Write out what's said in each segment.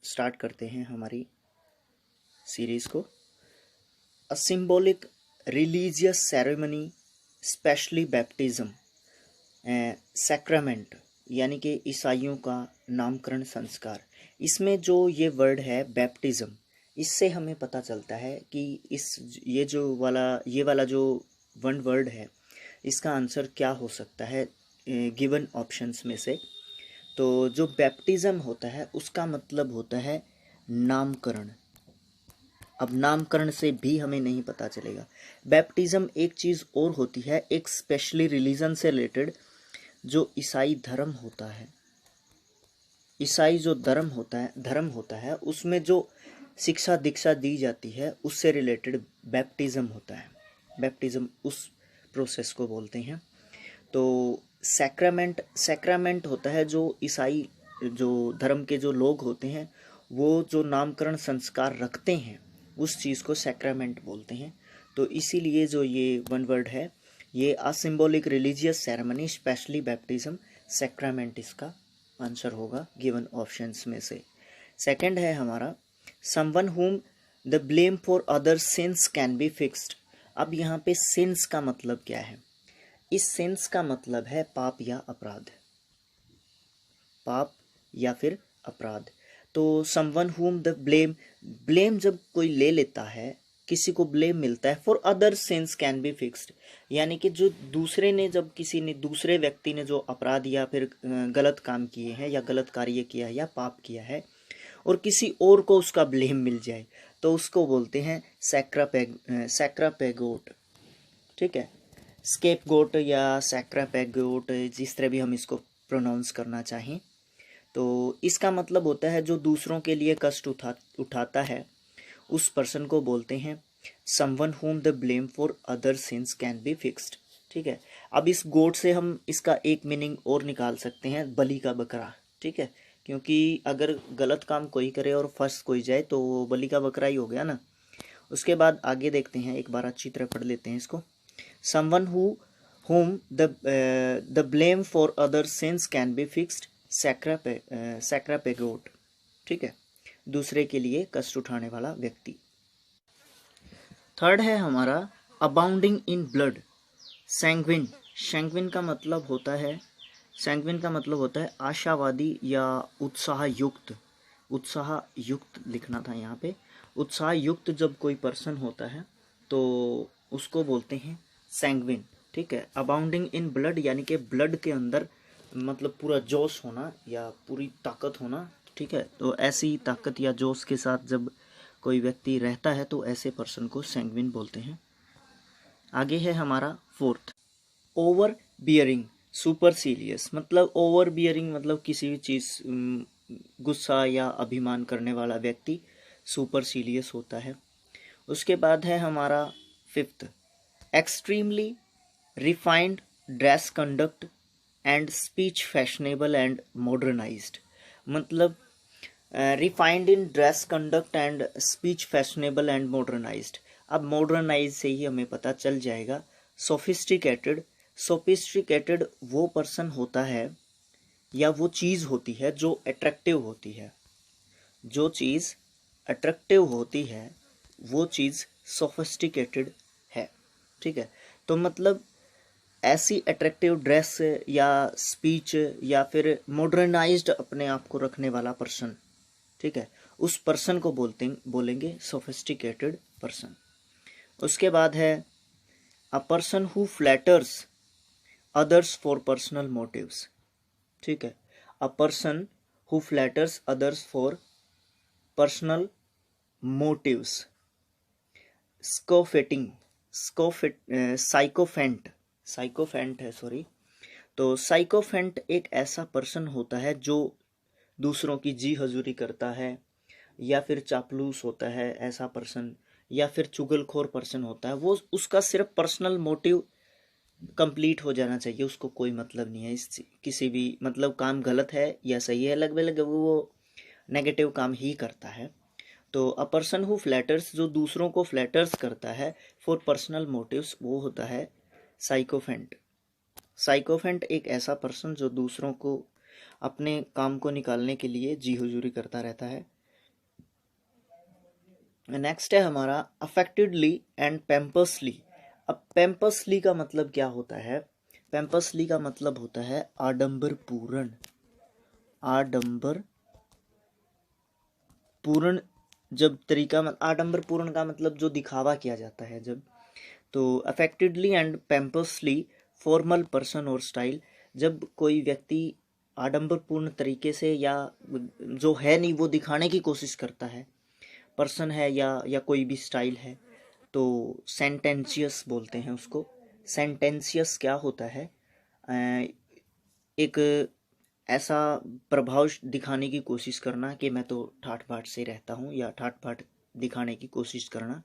Start करते हैं हमारी सीरीज को। अ symbolic religious ceremony specially baptism sacrament यानी कि ईसाइयों का नामकरण संस्कार। इसमें जो ये वर्ड है बैप्टिज्म, इससे हमें पता चलता है कि ये वाला जो वन वर्ड है इसका आंसर क्या हो सकता है गिवन ऑप्शंस में से। तो जो बैप्टिज्म होता है उसका मतलब होता है नामकरण। अब नामकरण से भी हमें नहीं पता चलेगा। बैप्टिज्म एक चीज़ और होती है, एक स्पेशली रिलीजन से रिलेटेड जो ईसाई धर्म होता है, ईसाई जो धर्म होता है उसमें जो शिक्षा दीक्षा दी जाती है उससे रिलेटेड बैप्टिज्म होता है। बैप्टिज्म उस प्रोसेस को बोलते हैं। तो सैक्रामेंट होता है जो ईसाई जो धर्म के जो लोग होते हैं वो जो नामकरण संस्कार रखते हैं उस चीज़ को सैक्रामेंट बोलते हैं। तो इसीलिए जो ये वन वर्ड है ये अ symbolic religious ceremony specially baptism sacrament इसका आंसर होगा गिवन ऑप्शंस में से। सेकंड है हमारा someone whom the blame for other since can be fixed. अब यहाँ पे सिंस का मतलब क्या है? इस सिंस का मतलब है पाप या अपराध, पाप या फिर अपराध। तो समवन हुम द ब्लेम जब कोई ले लेता है, किसी को ब्लेम मिलता है for other since can be fixed, यानी कि जो दूसरे ने जब किसी ने दूसरे व्यक्ति ने जो अपराध या फिर गलत काम किए हैं या गलत कार्य किया है या पाप किया है और किसी और को उसका ब्लेम मिल जाए तो उसको बोलते हैं सैक्रापेगोट। ठीक है, स्केपगोट या सैक्रापेगोट, जिस तरह भी हम इसको प्रोनाउंस करना चाहें। तो इसका मतलब होता है जो दूसरों के लिए कष्ट उठाता है उस पर्सन को बोलते हैं someone home the blame for other since can be fixed. ठीक है, अब इस गोट से हम इसका एक मीनिंग और निकाल सकते हैं, बलि का बकरा। ठीक है, क्योंकि अगर गलत काम कोई करे और फंस कोई जाए तो वो बलि का बकरा ही हो गया ना। उसके बाद आगे देखते हैं, एक बार अच्छी तरह पढ़ लेते हैं इसको। Someone whom the blame for other sins can be fixed सैक्रापेगोट। ठीक है, दूसरे के लिए कष्ट उठाने वाला व्यक्ति। थर्ड है हमारा अबाउंडिंग इन ब्लड सैंग्विन। सैंग्विन का मतलब होता है आशावादी या उत्साह युक्त। उत्साह युक्त लिखना था यहाँ पे। उत्साह युक्त जब कोई पर्सन होता है तो उसको बोलते हैं सैंग्विन। ठीक है, अबाउंडिंग इन ब्लड यानी कि ब्लड के अंदर मतलब पूरा जोश होना या पूरी ताकत होना। ठीक है, तो ऐसी ताकत या जोश के साथ जब कोई व्यक्ति रहता है तो ऐसे पर्सन को सैंग्विन बोलते हैं। आगे है हमारा फोर्थ ओवर बियरिंग सुपरसीलियस। मतलब ओवर बियरिंग मतलब किसी भी चीज़ गुस्सा या अभिमान करने वाला व्यक्ति सुपरसीलियस होता है। उसके बाद है हमारा fifth extremely refined dress conduct and speech fashionable and modernized. मतलब refined in dress conduct and speech fashionable and modernized. अब मॉडर्नाइज से ही हमें पता चल जाएगा सोफिस्टिकेटेड वो पर्सन होता है या वो चीज़ होती है जो अट्रैक्टिव होती है। जो चीज़ अट्रैक्टिव होती है वो चीज़ सोफिस्टिकेटेड है। ठीक है, तो मतलब ऐसी अट्रैक्टिव ड्रेस या स्पीच या फिर मॉडर्नाइज्ड अपने आप को रखने वाला पर्सन। ठीक है, उस पर्सन को बोलेंगे सोफिस्टिकेटेड पर्सन। उसके बाद है a person who flatters others for personal motives. ठीक है, a person who flatters others for personal motives. Sycophant है, सॉरी। तो साइकोफेंट एक ऐसा पर्सन होता है जो दूसरों की जी हजूरी करता है या फिर चापलूस होता है ऐसा पर्सन, या फिर चुगलखोर पर्सन होता है। वो उसका सिर्फ पर्सनल मोटिव कंप्लीट हो जाना चाहिए, उसको कोई मतलब नहीं है इस किसी भी मतलब काम गलत है या सही है, लगभग वो नेगेटिव काम ही करता है। तो अ पर्सन हु फ्लैटर्स जो दूसरों को फ्लैटर्स करता है फॉर पर्सनल मोटिव्स वो होता है साइकोफेंट। साइकोफेंट एक ऐसा पर्सन जो दूसरों को अपने काम को निकालने के लिए जी हुजूरी करता रहता है। नेक्स्ट है हमारा अफेक्टेडली एंड पैम्पसली। अब पैम्पसली का मतलब क्या होता है? पैम्पसली का मतलब होता है आडंबर पूर्ण। आडंबर पूर्ण जब तरीका, आडंबर पूर्ण का मतलब जो दिखावा किया जाता है जब। तो अफेक्टेडली एंड पैम्पसली फॉर्मल पर्सन और स्टाइल, जब कोई व्यक्ति आडंबरपूर्ण तरीके से या जो है नहीं वो दिखाने की कोशिश करता है, पर्सन है या कोई भी स्टाइल है, तो सेंटेंशियस बोलते हैं उसको। सेंटेंशियस क्या होता है? एक ऐसा प्रभाव दिखाने की कोशिश करना कि मैं तो ठाठ बाट से रहता हूँ, या ठाठ बाट दिखाने की कोशिश करना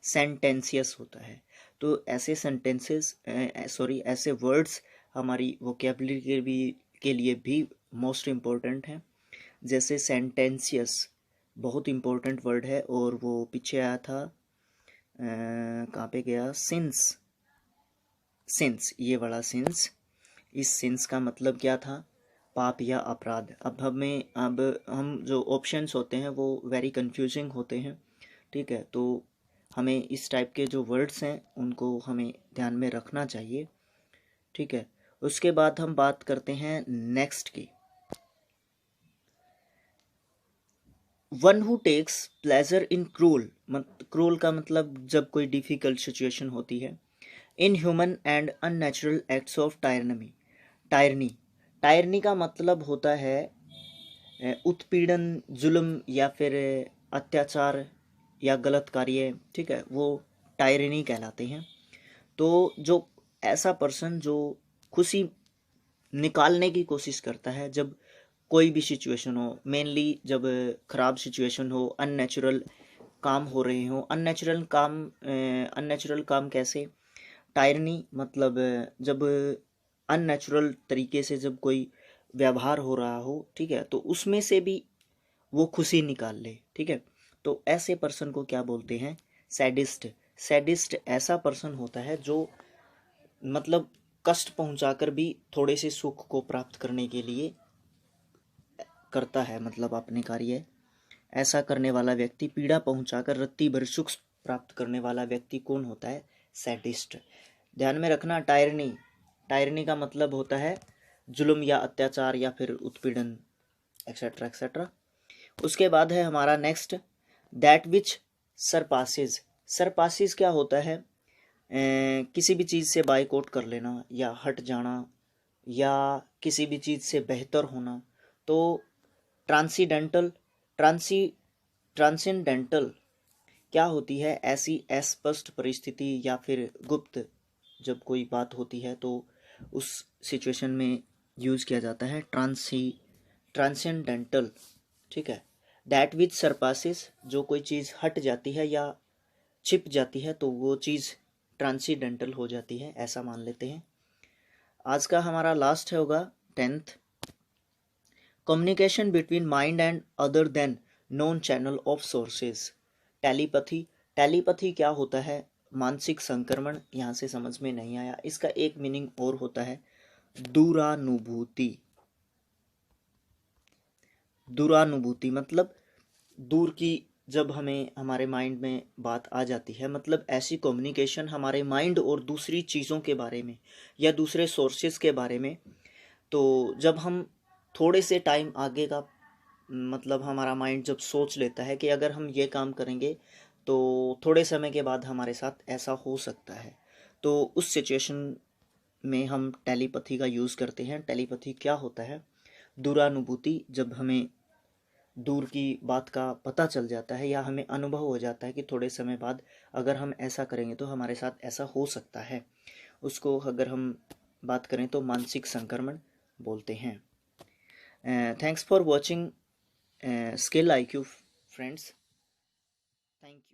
सेंटेंशियस होता है। तो ऐसे सेंटेंसेस ऐसे वर्ड्स हमारी वोकेबलरी के लिए भी मोस्ट इम्पोर्टेंट हैं। जैसे सेंटेंशियस बहुत इम्पोर्टेंट वर्ड है, और वो पीछे आया था, कहाँ पे गया, सिंस। सिंस, ये वाला सिंस, इस सिंस का मतलब क्या था? पाप या अपराध। अब हम जो ऑप्शंस होते हैं वो वेरी कंफ्यूजिंग होते हैं, ठीक है? तो हमें इस टाइप के जो वर्ड्स हैं उनको हमें ध्यान में रखना चाहिए, ठीक है? उसके बाद हम बात करते हैं नेक्स्ट की। One who takes pleasure in cruel, cruel का मतलब जब कोई डिफिकल्ट सिचुएशन होती है। Inhuman and unnatural acts of tyranny. Tyranny, tyranny का मतलब होता है उत्पीड़न, जुल्म या फिर अत्याचार या गलत कार्य, ठीक है? वो टायरनी कहलाते हैं। तो जो ऐसा पर्सन जो खुशी निकालने की कोशिश करता है जब कोई भी सिचुएशन हो, मेनली जब खराब सिचुएशन हो, अननेचुरल काम हो रहे हो, अननेचुरल काम कैसे? टायरनी मतलब जब अननेचुरल तरीके से जब कोई व्यवहार हो रहा हो, ठीक है, तो उसमें से भी वो खुशी निकाल ले, ठीक है? तो ऐसे पर्सन को क्या बोलते हैं? सैडिस्ट। सैडिस्ट ऐसा पर्सन होता है जो मतलब कष्ट पहुंचाकर भी थोड़े से सुख को प्राप्त करने के लिए करता है, मतलब अपने कार्य। ऐसा करने वाला व्यक्ति, पीड़ा पहुंचाकर रत्ती भर सुख प्राप्त करने वाला व्यक्ति कौन होता है? सैडिस्ट। ध्यान में रखना, टायरनी, टायरनी का मतलब होता है जुल्म या अत्याचार या फिर उत्पीड़न, एक्सेट्रा एक्सेट्रा। उसके बाद है हमारा next, that which surpasses. Surpasses क्या होता है? किसी भी चीज़ से बाइकआउट कर लेना या हट जाना, या किसी भी चीज़ से बेहतर होना। तो ट्रांसीडेंटल, ट्रांसी ट्रांसेंडेंटल क्या होती है? ऐसी अस्पष्ट परिस्थिति या फिर गुप्त जब कोई बात होती है तो उस सिचुएशन में यूज़ किया जाता है ट्रांसेंडेंटल, ठीक है? दैट विच सरपासेस, जो कोई चीज़ हट जाती है या छिप जाती है तो वो चीज़ ट्रांसीडेंटल हो जाती है, ऐसा मान लेते हैं। आज का हमारा लास्ट है होगा 10th, communication between mind and other than known channel of sources. Telepathy, telepathy क्या होता है? मानसिक संक्रमण। यहाँ से समझ में नहीं आया, इसका एक मीनिंग और होता है दूरानुभूति। दूरानुभूति मतलब दूर की, जब हमें हमारे माइंड में बात आ जाती है, मतलब ऐसी कम्युनिकेशन हमारे माइंड और दूसरी चीज़ों के बारे में या दूसरे सोर्सेज के बारे में। तो जब हम थोड़े से टाइम आगे का, मतलब हमारा माइंड जब सोच लेता है कि अगर हम ये काम करेंगे तो थोड़े समय के बाद हमारे साथ ऐसा हो सकता है, तो उस सिचुएशन में हम टेलीपैथी का यूज़ करते हैं। टेलीपैथी क्या होता है? दूरानुभूति, जब हमें दूर की बात का पता चल जाता है या हमें अनुभव हो जाता है कि थोड़े समय बाद अगर हम ऐसा करेंगे तो हमारे साथ ऐसा हो सकता है, उसको अगर हम बात करें तो मानसिक संक्रमण बोलते हैं। Thanks for watching skill IQ friends, thank you.